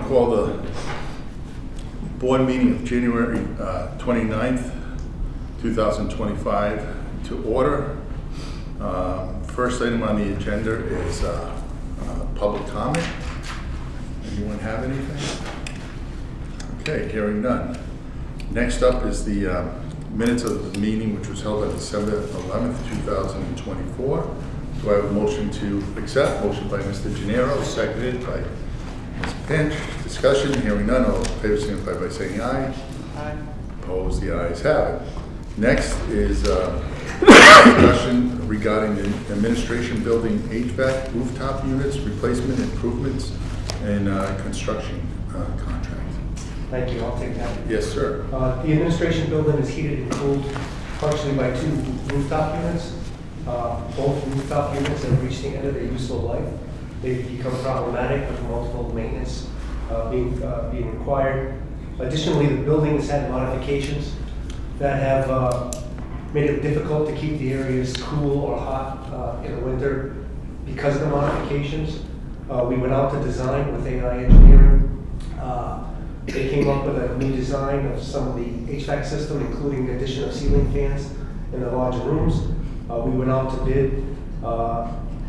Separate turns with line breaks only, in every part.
to call the board meeting of January 29th, 2025 to order. First item on the agenda is public comment. Anyone have anything? Okay, hearing none. Next up is the minutes of the meeting which was held on December 11th, 2024. Do I have a motion to accept? Motion by Mr. Gennaro, seconded by Ms. Pinch. Discussion, hearing none. All in favor signify by saying aye.
Aye.
Opposed, the ayes have it. Next is discussion regarding the administration building HVAC rooftop units, replacement improvements, and construction contract.
Thank you, I'll take that.
Yes, sir.
The administration building is heated and cooled partially by two rooftop units. Both rooftop units have reached the end of their useful life. They've become problematic with multiple maintenance being required. Additionally, the building has had modifications that have made it difficult to keep the areas cool or hot in the winter because of the modifications. We went out to design with AI Engineering. They came up with a new design of some of the HVAC system, including the addition of ceiling fans in the larger rooms. We went out to bid.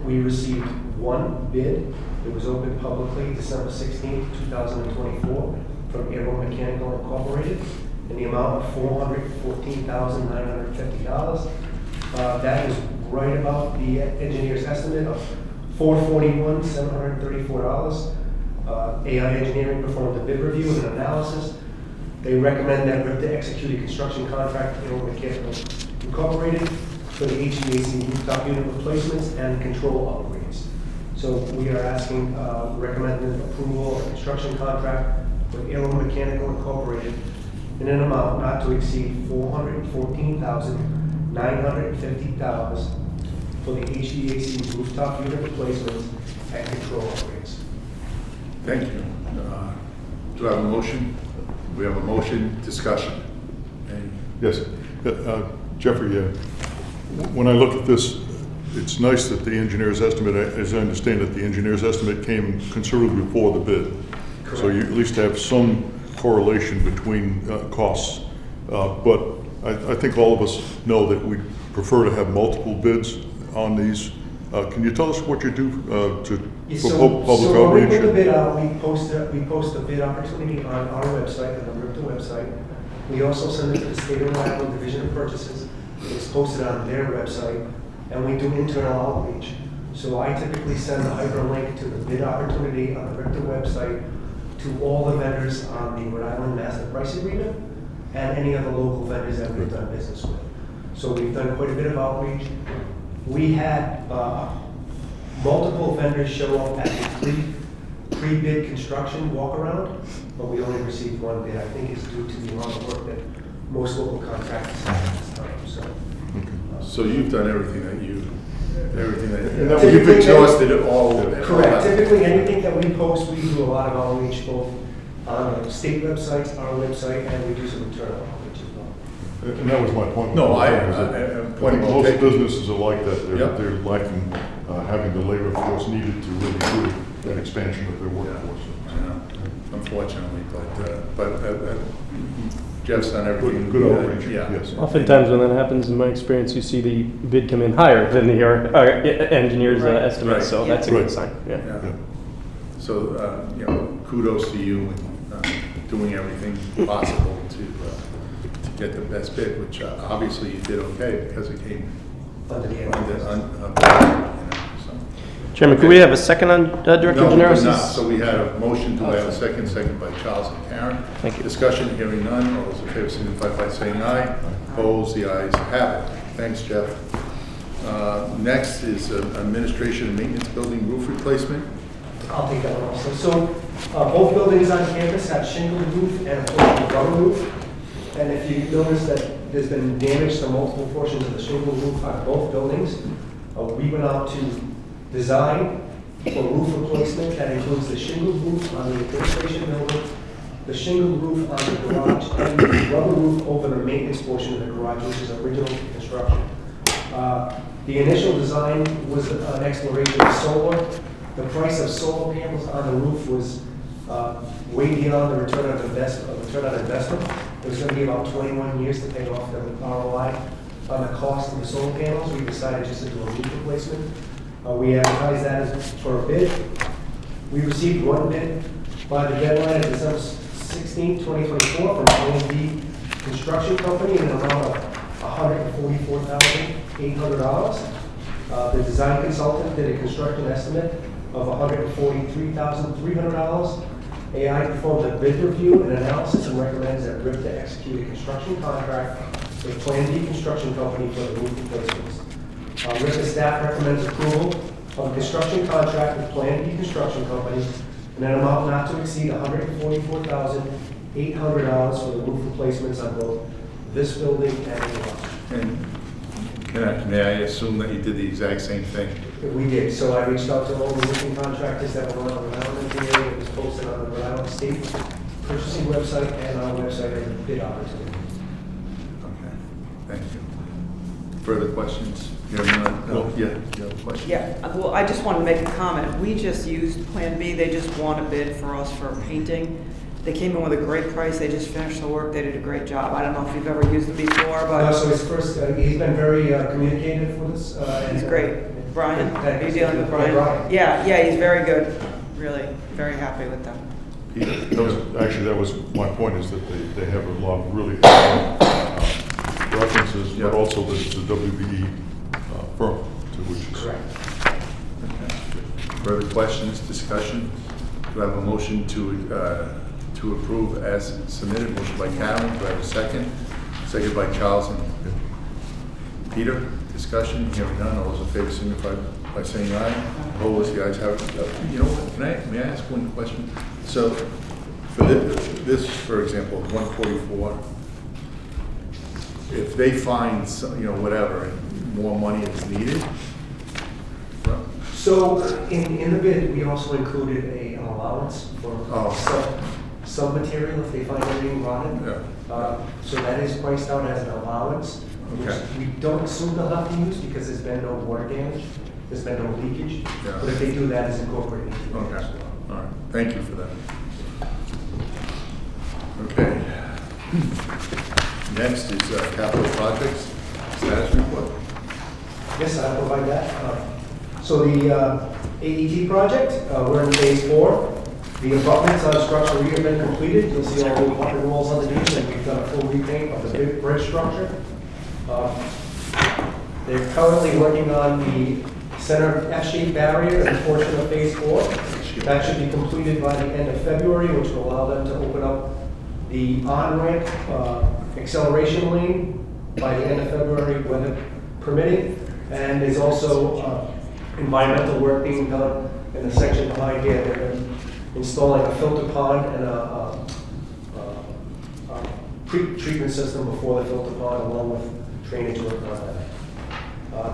We received one bid. It was opened publicly December 16th, 2024 from Aero Mechanical Incorporated in the amount of $414,950. That is right about the engineer's estimate of $441,734. AI Engineering performed a bid review and analysis. They recommend that RIPTA execute a construction contract with Aero Mechanical Incorporated for the HVAC rooftop unit replacements and control upgrades. So we are asking, recommending approval of a construction contract with Aero Mechanical Incorporated in an amount not to exceed $414,950 for the HVAC rooftop unit replacements and control upgrades.
Thank you. Do I have a motion? We have a motion. Discussion.
Yes. Jeffrey, when I look at this, it's nice that the engineer's estimate, as I understand it, the engineer's estimate came considerably before the bid.
Correct.
So you at least have some correlation between costs. But I think all of us know that we prefer to have multiple bids on these. Can you tell us what you do for public outreach?
So when we put the bid out, we post the bid opportunity on our website, on the RIPTA website. We also send it to the State of Rhode Island Division of Purchases. It's posted on their website, and we do internal outreach. So I typically send a hyperlink to the bid opportunity on the RIPTA website to all the vendors on the Rhode Island Master Price Agreement and any other local vendors that we've done business with. So we've done quite a bit of outreach. We had multiple vendors show up at the pre-bid construction walk-around, but we only received one bid. I think it's due to the amount of work that most local contractors have at this time.
So you've done everything that you've
Typically,
exhausted it all.
Correct. Typically, anything that we post, we do a lot of outreach, both on the state websites, our website, and we do some internal outreach as well.
And that was my point.
No, I
think most businesses are like that.
Yep.
They're lacking having the labor force needed to really do that expansion of their workforce.
Unfortunately, but Jeff's done everything.
Good outreach.
Yeah.
Yes.
Oftentimes when that happens, in my experience, you see the bid come in higher than the engineer's estimate,
Right.
so that's a
Right.
good sign. Yeah.
Yeah. So, kudos to you and doing everything possible to get the best bid, which obviously you did okay because it came
Under the
Chairman, could we have a second on Director
No, we
Gennaro's?
did not. So we had a motion. Do I have a second? Second by Charles and Karen.
Thank you.
Discussion, hearing none. All those in favor signify by saying aye. Opposed, the ayes have it. Thanks, Jeff. Next is administration and maintenance building roof replacement.
I'll take that one also. So both buildings on campus have shingled roof and a portion of rubber roof. And if you notice that there's been damage to multiple portions of the shingled roof on both buildings, we went out to design for roof replacement that includes the shingled roof on the administration building, the shingled roof on the garage, and the rubber roof over the maintenance portion of the garage, which is original construction. The initial design was an exploration of solar. The price of solar panels on the roof was way beyond the return on investment. It was gonna be about 21 years to pay off the ROI on the cost of the solar panels. We decided just to do a roof replacement. We advertised that for a bid. We received one bid by the deadline of December 16, 2024 from A&D Construction Company in an amount of $144,800. The design consultant did a construction estimate of $143,300. AI performed a bid review and analysis and recommends that RIPTA execute a construction contract with Plan D Construction Company for the roof replacements. RIPTA staff recommends approval of a construction contract with Plan D Construction Company in an amount not to exceed $144,800 for the roof replacements on both this building and the lot.
And may I assume that you did the exact same thing?
We did, so I reached out to all the roofing contractors that were on the Rhode Island area. It was posted on the Rhode Island State Purchasing website and our website as a bid opportunity.
Okay, thank you. Further questions? You have none? No, yeah, you have a question?
Yeah, well, I just want to make a comment. We just used Plan B. They just won a bid for us for painting. They came in with a great price. They just finished the work. They did a great job. I don't know if you've ever used them before, but
So his first, he's been very communicative with us.
he's great. Brian, are you dealing with Brian?
Brian.
Yeah, he's very good. Really, very happy with them.
That was my point, is that they have a lot of really references,
Yeah.
but also the WBE firm to which is.
Correct.
Okay. Further questions, discussion? Do I have a motion to approve as submitted? Motion by Karen, do I have a second? Second by Charles and Peter. Discussion, hearing none, all those in favor signify by saying aye. Opposed, the ayes have it. You know what, may I ask one question? So, for this, for example, 144, if they find, whatever, and more money is needed, well,
So in the bid, we also included an allowance for some material if they find anything rotted. So that is priced out as an allowance, which
Okay.
we don't assume they'll have to use because there's been no water damage, there's been no leakage.
Yeah.
But if they do, that is incorporated into the bid
okay,
as well.
all right, thank you for that. Okay. Next is capital projects, status report.
Yes, I'll provide that. So the AET project, we're in phase 4. The abutments on structure have been completed. You'll see all the abutment walls underneath, and we've done a full repaint of the bridge structure. They're currently working on the center F-shaped barrier and portion of phase 4. That should be completed by the end of February, which will allow them to open up the on-ramp acceleration lane by the end of February, weather permitting. And there's also environmental work being done in the section behind here. They're installing a filter pond and a pre-treatment system before the filter pond, along with drainage work on that.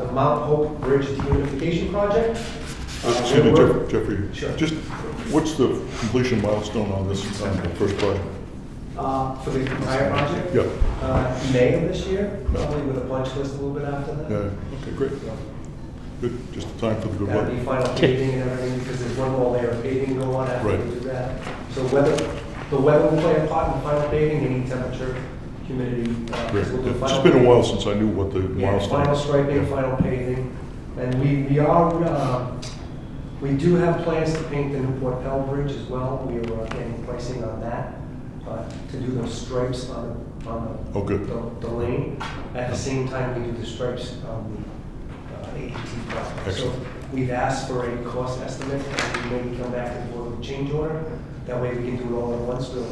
The Mount Hope Bridge deunification project.
Excuse me, Jeffrey,
Sure.
just what's the completion milestone on this, on the first project?
For the entire project?
Yeah,
May of this year,
No.
probably with a punch list a little bit after that.
yeah, okay, great, good, just in time for the good
That'll be
weather.
final paving and everything, because there's one more layer of paving go on after
Right.
we do that. So the weather will play a part in final paving, any temperature, humidity.
Great.
We'll do
It's
final
just been a
paving.
while since I knew what the
Yeah,
milestone
final
was.
striping,
Yeah.
final paving. And we do have plans to paint the Newport Pell Bridge as well. We are getting pricing on that, to do those stripes on
Oh, good.
the lane. At the same time, we do the stripes on the AET project. So
Excellent.
we've asked for a cost estimate, and we maybe come back to the board with a change order. That way we can do it all at once.
Yeah.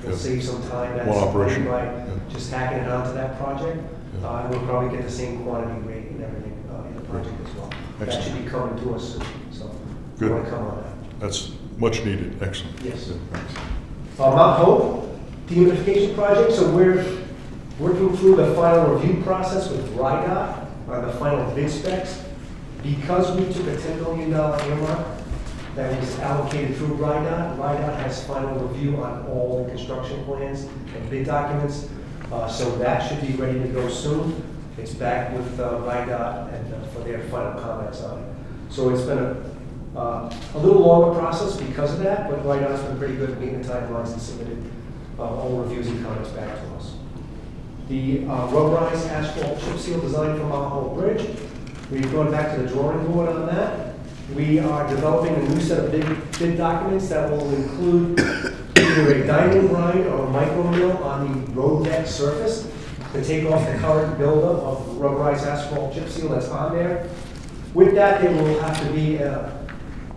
We'll save some time.
One operation.
By
Yeah.
just hacking it onto that project.
Yeah.
And we'll probably get the same quantity rate and everything in the project as well. That
Excellent.
should be coming to us soon, so we
Good.
want to come on that.
That's much needed, excellent.
Yes.
Yeah, thanks.
Mount Hope deunification project, so we're working through the final review process with RIDOT on the final bid specs. Because we took a $10 million earmark that was allocated through RIDOT, RIDOT has final review on all the construction plans and bid documents. So that should be ready to go soon. It's back with RIDOT and for their final comments on it. So it's been A little longer process because of that, but right now it's been pretty good at meeting the timelines and submitted all reviews and comments back to us. The rubberized asphalt chip seal design for Mount Hope Bridge, we've gone back to the drawing board on that. We are developing a new set of bid documents that will include either a diamond grind or a micro mill on the road deck surface to take off the current buildup of rubberized asphalt chip seal that's on there. With that, there will have to be an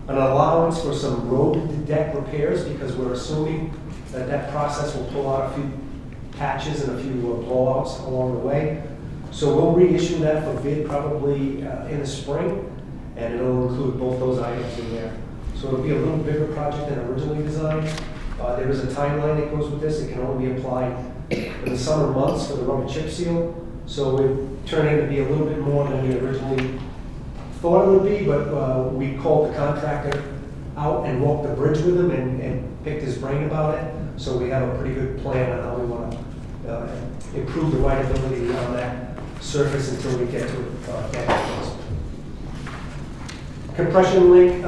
allowance for some road deck repairs because we're assuming that that process will pull out a few patches and a few blowouts along the way. So we'll reissue that for bid probably in the spring, and it'll include both those items in there. So it'll be a little bigger project than originally designed. There is a timeline that goes with this. It can only be applied in the summer months for the rubber chip seal. So it turned out to be a little bit more than we originally thought it would be, but we called the contractor out and walked the bridge with him and picked his brain about it. So we have a pretty good plan on how we want to improve the rideability on that surface until we get to it. Compression link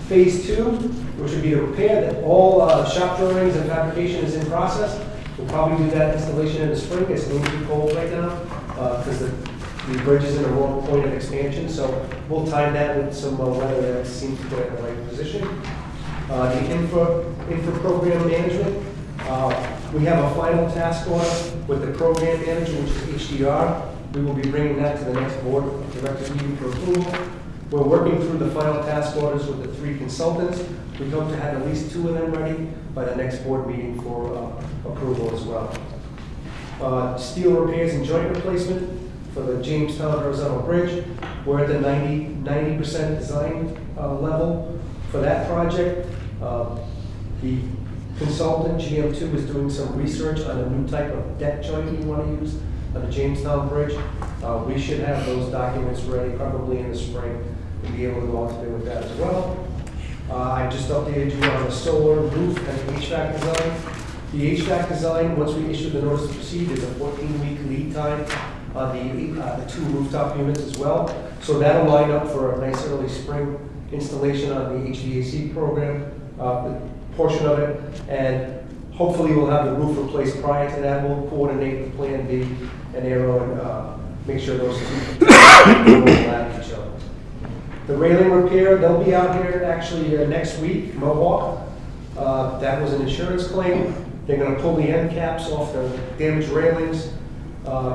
phase 2, which would be a repair that all shop drawings and fabrication is in process. We'll probably do that installation in the spring. It's a little too cold right now because the bridge is in a wrong point of expansion. So we'll time that with some weather that seems to put it in the right position. The infra program management. We have a final task order with the program manager, which is HDR. We will be bringing that to the next board of directors meeting for approval. We're working through the final task orders with the 3 consultants. We hope to have at least 2 of them ready by the next board meeting for approval as well. Steel repairs and joint replacement for the Jamestown Horizontal Bridge. We're at the 90% design level for that project. The consultant, GM2, is doing some research on a new type of deck joint we want to use on the Jamestown Bridge. We should have those documents ready probably in the spring and be able to go out to bid with that as well. I just updated you on the solar roof and the HVAC design. The HVAC design, once we issue the notice to proceed, is a 14-week lead time on the 2 rooftop units as well. So that'll line up for a nice early spring installation on the HVAC program, portion of it, and hopefully we'll have the roof replaced prior to that. We'll coordinate with Plan B and Aero and make sure those two overlap each other. The railing repair, they'll be out here actually next week, Mohawk. That was an insurance claim. They're going to pull the end caps off the damaged railings,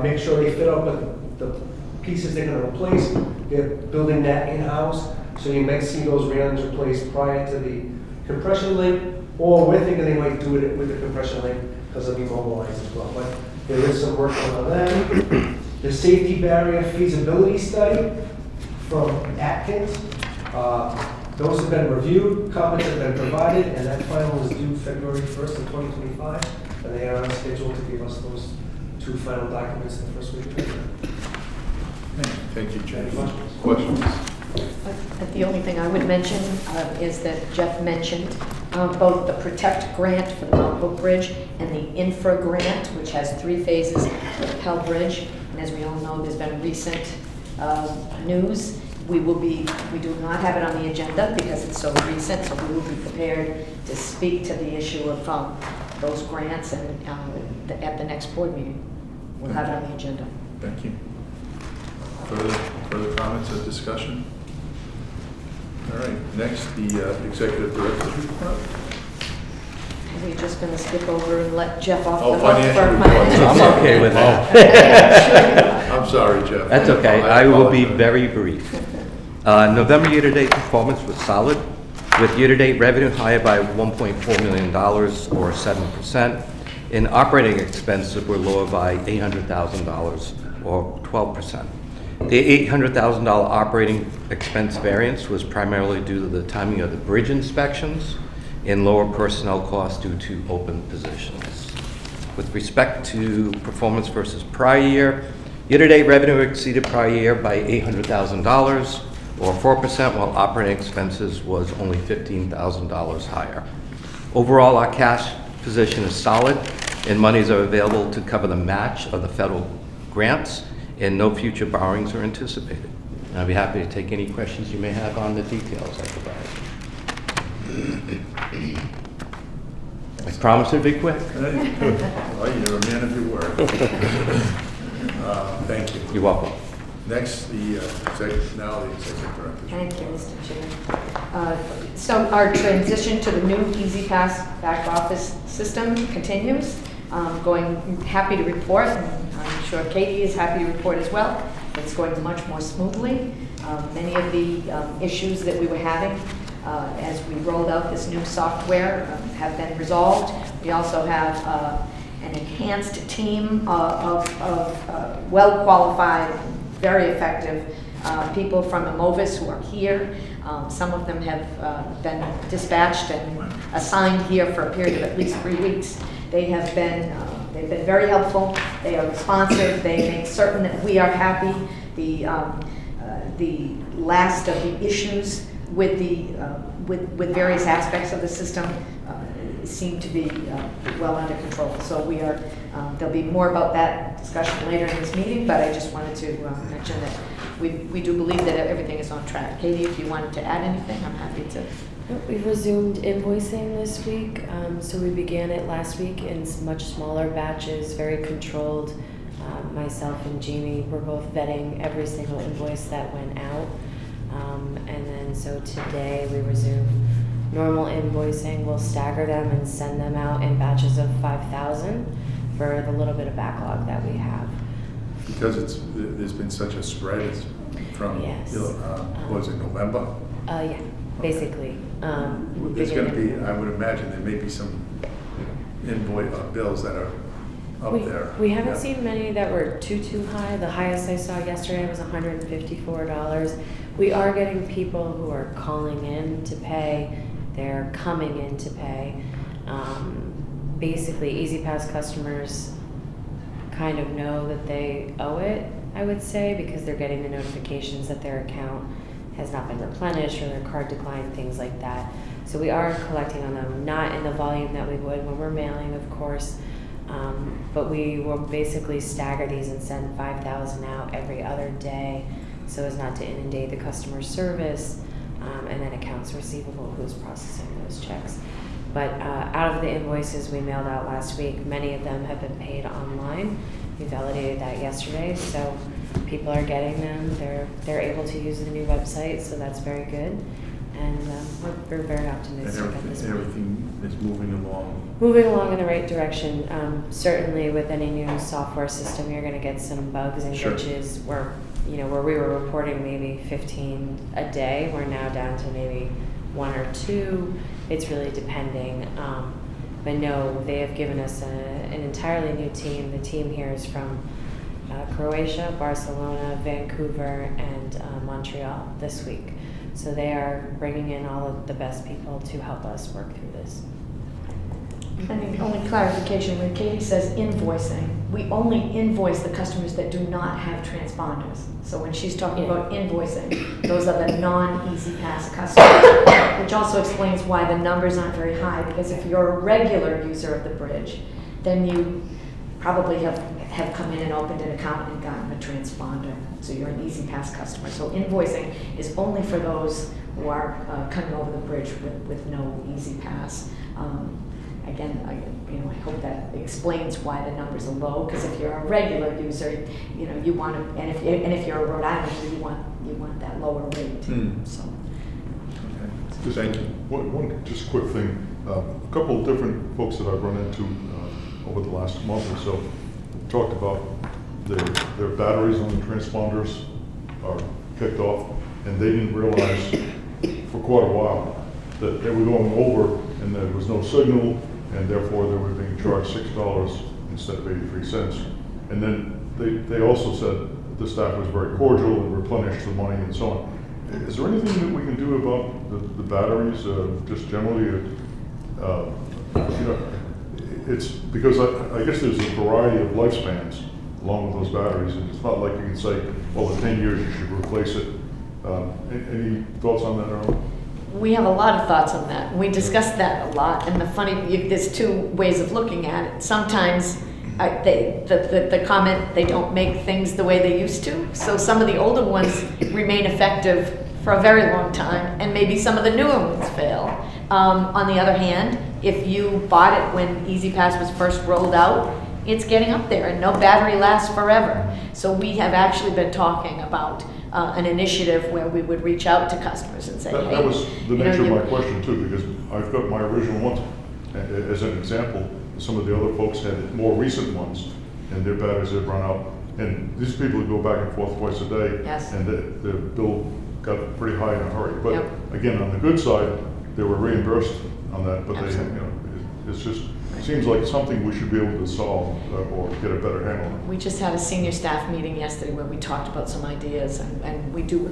make sure they fit up with the pieces they're going to replace. They're building that in-house, so you might see those railings replaced prior to the compression link, or we're thinking they might do it with the compression link because they'll be mobilized as well. But there is some work on that. The safety barrier feasibility study from Atkins. Those have been reviewed, comments have been provided, and that final is due February 1st of 2025. And they are on schedule to give us those 2 final documents in the first week of February.
Thank you, Jay.
Any questions?
Questions?
The only thing I would mention is that Jeff mentioned both the Protect grant for the Mount Hope Bridge and the Infra grant, which has 3 phases for the Pell Bridge. And as we all know, there's been recent news. We do not have it on the agenda because it's so recent, so we will be prepared to speak to the issue of those grants and at the next board meeting. We'll have it on the agenda.
Thank you. Further comments or discussion? All right, next, the executive director's report.
We're just going to skip over and let Jeff off
Oh,
the hook
financial
for
reports.
I'm okay with that.
I'm sorry, Jeff.
That's okay. I will be
apologize.
very brief. November year-to-date performance was solid, with year-to-date revenue higher by $1.4 million, or 7%, and operating expenses were lower by $800,000, or 12%. The $800,000 operating expense variance was primarily due to the timing of the bridge inspections and lower personnel costs due to open positions. With respect to performance versus prior year, year-to-date revenue exceeded prior year by $800,000, or 4%, while operating expenses was only $15,000 higher. Overall, our cash position is solid, and monies are available to cover the match of the federal grants, and no future borrowings are anticipated. I'll be happy to take any questions you may have on the details I provide. I promise to be quick.
Well, you're a man of your word. Thank you.
You're welcome.
Next, the executive director.
Thank you, Mr. Chair. So our transition to the new EasyPass back office system continues. Happy to report, and I'm sure Katie is happy to report as well. It's going much more smoothly. Many of the issues that we were having as we rolled out this new software have been resolved. We also have an enhanced team of well-qualified, very effective people from Amovis who are here. Some of them have been dispatched and assigned here for a period of at least 3 weeks. They've been very helpful. They are responsive. They make certain that we are happy. The last of the issues with with various aspects of the system seem to be well under control. So we are. There'll be more about that discussion later in this meeting, but I just wanted to mention that we do believe that everything is on track. Katie, if you wanted to add anything, I'm happy to.
We've resumed invoicing this week, so we began it last week in much smaller batches, very controlled. Myself and Jamie were both vetting every single invoice that went out. And then so today we resume normal invoicing. We'll stagger them and send them out in batches of 5,000 for the little bit of backlog that we have.
Because there's been such a spread from,
Yes.
was it November?
Yeah, basically.
There's going to be, I would imagine, there may be some invoice bills that are up there.
We haven't
Yeah.
seen many that were too high. The highest I saw yesterday was $154. We are getting people who are calling in to pay. They're coming in to pay. Basically, EasyPass customers kind of know that they owe it, I would say, because they're getting the notifications that their account has not been replenished or their card declined, things like that. So we are collecting on them, not in the volume that we would when we're mailing, of course, but we will basically stagger these and send 5,000 out every other day so as not to inundate the customer service and then accounts receivable who's processing those checks. But out of the invoices we mailed out last week, many of them have been paid online. We validated that yesterday, so people are getting them. They're able to use the new website, so that's very good. And we're very optimistic at this point.
Everything is moving along.
Moving along in the right direction. Certainly with any new software system, you're going to get some bugs and
Sure.
glitches where we were reporting maybe 15 a day, we're now down to maybe 1 or 2. It's really depending. But no, they have given us an entirely new team. The team here is from Croatia, Barcelona, Vancouver, and Montreal this week. So they are bringing in all of the best people to help us work through this.
And the only clarification, when Katie says invoicing, we only invoice the customers that do not have transponders. So when she's talking about invoicing, those are the non-EasyPass customers, which also explains why the numbers aren't very high, because if you're a regular user of the bridge, then you probably have come in and opened an account and gotten a transponder. So you're an EasyPass customer. So invoicing is only for those who are coming over the bridge with no EasyPass. Again, I hope that explains why the numbers are low. Because if you're a regular user, you want to, and if you're a Rhode Islander, you want that lower rate. So.
Okay. Thank you.
One just quick thing. A couple of different folks that I've run into over the last month or so talked about their batteries on the transponders are kicked off, and they didn't realize for quite a while that they were going over and there was no signal, and therefore they were being charged $6 instead of 83 cents. And then they also said the staff was very cordial and replenished the money and so on. Is there anything that we can do about the batteries, just generally? It's because I guess there's a variety of lifespans along with those batteries, and it's not like you can say, well, in 10 years you should replace it. Any thoughts on that, Earl?
We have a lot of thoughts on that. We discussed that a lot, and there's two ways of looking at it. Sometimes the comment, they don't make things the way they used to. So some of the older ones remain effective for a very long time, and maybe some of the newer ones fail. On the other hand, if you bought it when EasyPass was first rolled out, it's getting up there, and no battery lasts forever. So we have actually been talking about an initiative where we would reach out to customers and say, hey.
That was the
you know,
nature of
you-
my question too, because I've got my original ones. As an example, some of the other folks had more recent ones, and their batteries have run out. And these people go back and forth twice a day.
Yes.
And the bill got pretty high in a hurry. But
Yep.
again, on the good side, they were reimbursed on that, but they,
Absolutely.
it's just, seems like something we should be able to solve or get a better handle on.
We just had a senior staff meeting yesterday where we talked about some ideas, and we do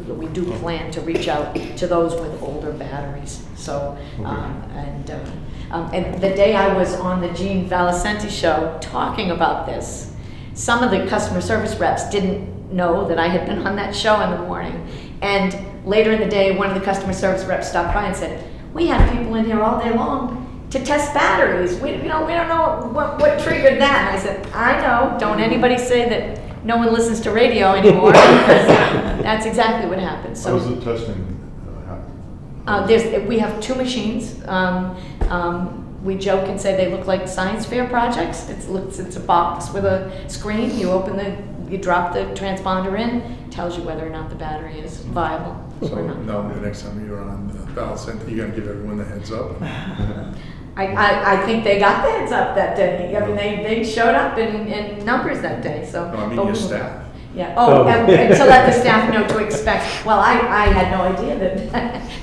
plan to reach out to those with older batteries. So, and the day I was on the Gene Valicenti show talking about this, some of the customer service reps didn't know that I had been on that show in the morning. And later in the day, one of the customer service reps stopped by and said, "We have people in here all day long to test batteries. We don't know what triggered that." And I said, "I know. Don't anybody say that no one listens to radio anymore, because that's exactly what happened."
How does
So
the testing happen?
we have two machines. We joke and say they look like science fair projects. It's a box with a screen. You drop the transponder in, tells you whether or not the battery is viable
So
or not.
now the next time you're on Val Center, you're gonna give everyone the heads up?
I think they got the heads up that day. I mean, they showed up in numbers that day, so.
No, I mean
but
your
we-
staff.
Yeah,
Oh.
and to let the staff know to expect. Well, I had no idea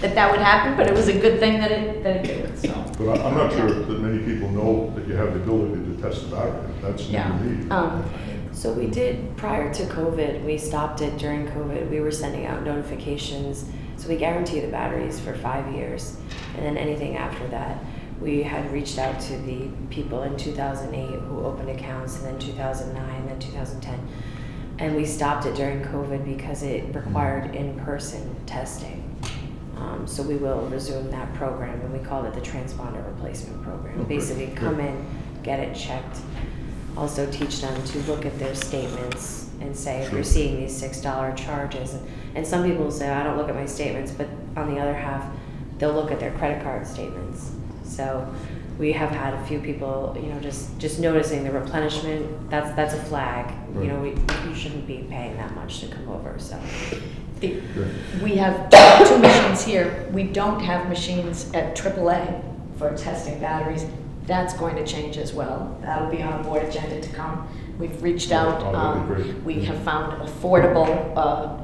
that would happen, but it was a good thing that it did, so.
But I'm not sure that many people know that you have the ability to test the battery. That's new
Yeah.
to me.
So we did, prior to COVID, we stopped it during COVID. We were sending out notifications. So we guarantee the batteries for 5 years. And then anything after that, we had reached out to the people in 2008 who opened accounts, and then 2009, then 2010. And we stopped it during COVID because it required in-person testing. So we will resume that program, and we call it the transponder replacement program.
Okay,
Basically, come
good.
in, get it checked. Also teach them to look at their statements and say, if
Sure.
you're seeing these $6 charges. And some people will say, I don't look at my statements, but on the other half, they'll look at their credit card statements. So we have had a few people, just noticing the replenishment, that's a flag.
Right.
You shouldn't be paying that much to come over, so.
We have two machines here. We don't have machines at AAA for testing batteries. That's going to change as well. That'll be on a board agenda to come. We've reached out.
Oh, that'd be great.
We have found affordable,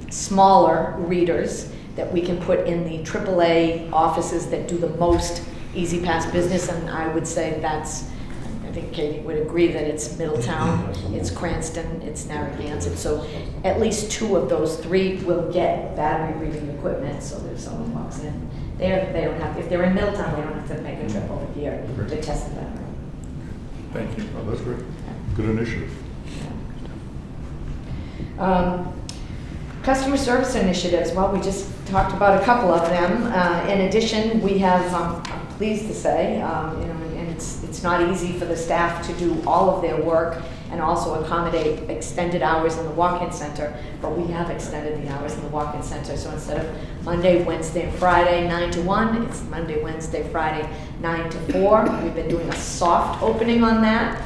smaller readers that we can put in the AAA offices that do the most EasyPass business, and I would say I think Katie would agree that it's Middletown, it's Cranston, it's Narragansett. So at least two of those three will get battery reading equipment, so if someone walks in, they don't have, if they're in Middletown, they don't have to make a trip over here to test the battery.
Thank you.
Oh, that's great. Good initiative.
Customer service initiatives, well, we just talked about a couple of them. In addition, we have, I'm pleased to say, and it's not easy for the staff to do all of their work and also accommodate extended hours in the walk-in center, but we have extended the hours in the walk-in center. So instead of Monday, Wednesday, and Friday, 9 to 1, it's Monday, Wednesday, Friday, 9 to 4. We've been doing a soft opening on that.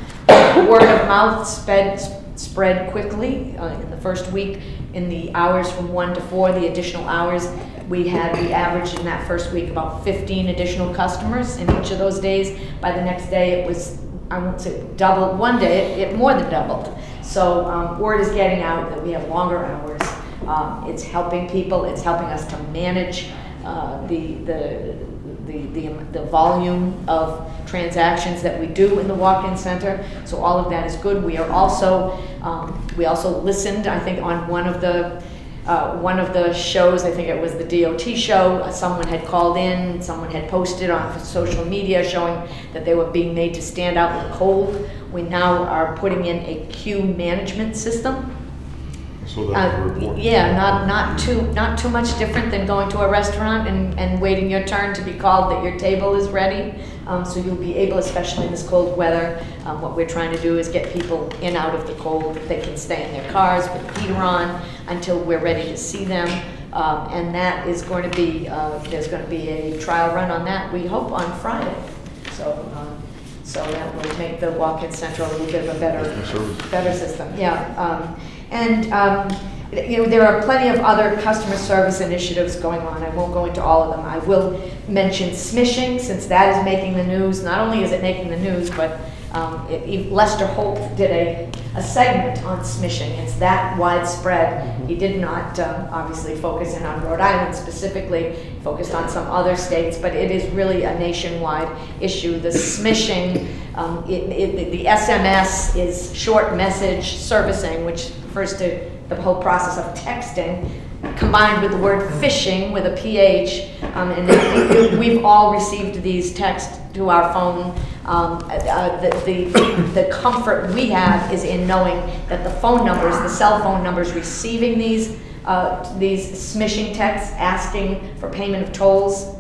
Word of mouth spread quickly in the first week. In the hours from 1 to 4, the additional hours, we averaged in that first week about 15 additional customers in each of those days. By the next day, it was, I won't say double. One day, it more than doubled. So word is getting out that we have longer hours. It's helping people. It's helping us to manage the volume of transactions that we do in the walk-in center. So all of that is good. We also listened, I think, on one of the shows, I think it was the DOT show, someone had called in, someone had posted on social media showing that they were being made to stand out in the cold. We now are putting in a queue management system.
So that's a report.
Yeah, not too much different than going to a restaurant and waiting your turn to be called that your table is ready. So you'll be able, especially in this cold weather, what we're trying to do is get people in out of the cold. They can stay in their cars with the heater on until we're ready to see them. And that is going to be, there's going to be a trial run on that, we hope, on Friday. So that will make the Walk-In Central a little bit of a better system. Yeah. There are plenty of other customer service initiatives going on. I won't go into all of them. I will mention smishing, since that is making the news. Not only is it making the news, but Lester Holt did a segment on smishing. It's that widespread. He did not obviously focus in on Rhode Island specifically, focused on some other states, but it is really a nationwide issue. The smishing, the SMS is short message servicing, which refers to the whole process of texting, combined with the word phishing with a PH, and we've all received these texts to our phone. The comfort we have is in knowing that the phone numbers, the cell phone numbers receiving these smishing texts asking for payment of tolls,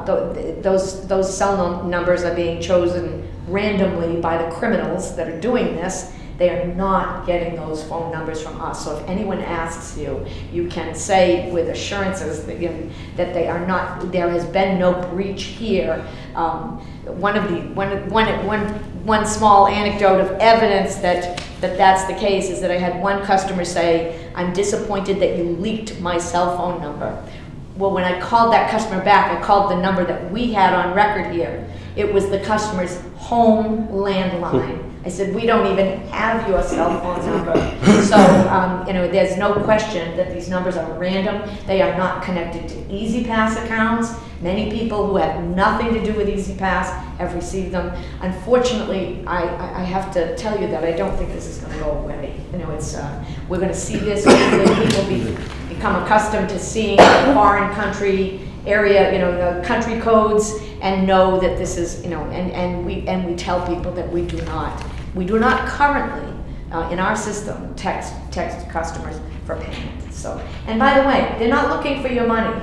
those cell numbers are being chosen randomly by the criminals that are doing this. They are not getting those phone numbers from us. So if anyone asks you, you can say with assurances that they are not. There has been no breach here. One small anecdote of evidence that that's the case is that I had one customer say, "I'm disappointed that you leaked my cell phone number." Well, when I called that customer back, I called the number that we had on record here. It was the customer's home landline. I said, "We don't even have your cell phone number." So, there's no question that these numbers are random. They are not connected to EasyPass accounts. Many people who have nothing to do with EasyPass have received them. Unfortunately, I have to tell you that I don't think this is going to go away. We're going to see this. People become accustomed to seeing a foreign country area, the country codes, and know that this is, and we tell people that we do not currently in our system text customers for payment. So, and by the way, they're not looking for your money.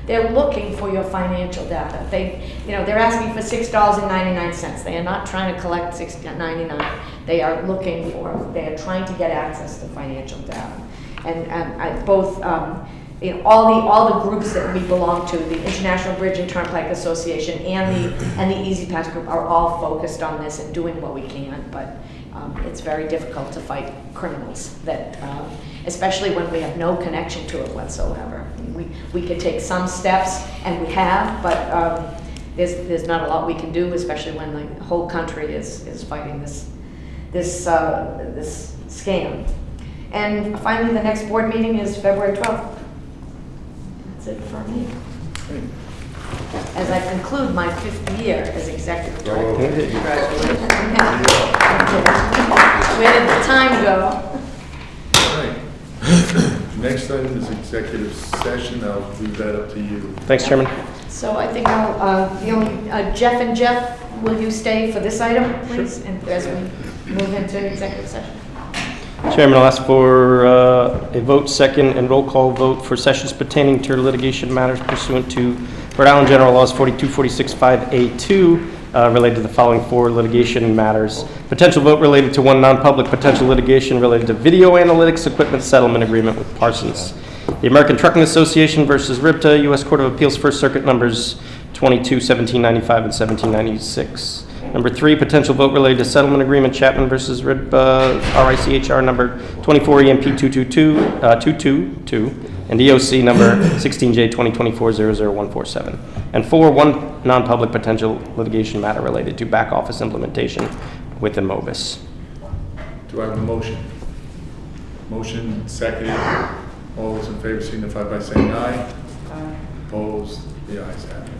They're looking for your financial data. They're asking for $6.99. They are not trying to collect $6.99. They are trying to get access to financial data. All the groups that we belong to, the International Bridge and Turnpike Association and the EasyPass group, are all focused on this and doing what we can. But it's very difficult to fight criminals that, especially when we have no connection to it whatsoever. We could take some steps, and we have, but there's not a lot we can do, especially when the whole country is fighting this scam. And finally, the next board meeting is February 12th. That's it for me. As I conclude my 5th year as executive director. Where did the time go?
All right. Next item is executive session. I'll leave that up to you.
Thanks, Chairman.
So I think Jeff, will you stay for this item, please? Sure. And as we move into executive session.
Chairman, I'll ask for a vote second and roll call vote for sessions pertaining to litigation matters pursuant to Rhode Island General Laws 42465A2 related to the following 4 litigation matters. Potential vote related to 1 non-public potential litigation related to video analytics equipment settlement agreement with Parsons. The American Trucking Association versus RIBTA, U.S. Court of Appeals First Circuit numbers 22, 1795, and 1796. Number 3, potential vote related to settlement agreement Chapman versus RIBTA, RICHR number 24 EMP 222 and EOC number 16J 2024-00147. And 4, 1 non-public potential litigation matter related to back office implementation with Immobis.
Do I have a motion? Motion seconded. All those in favor signify by saying aye. Aye. Opposed? The ayes have it.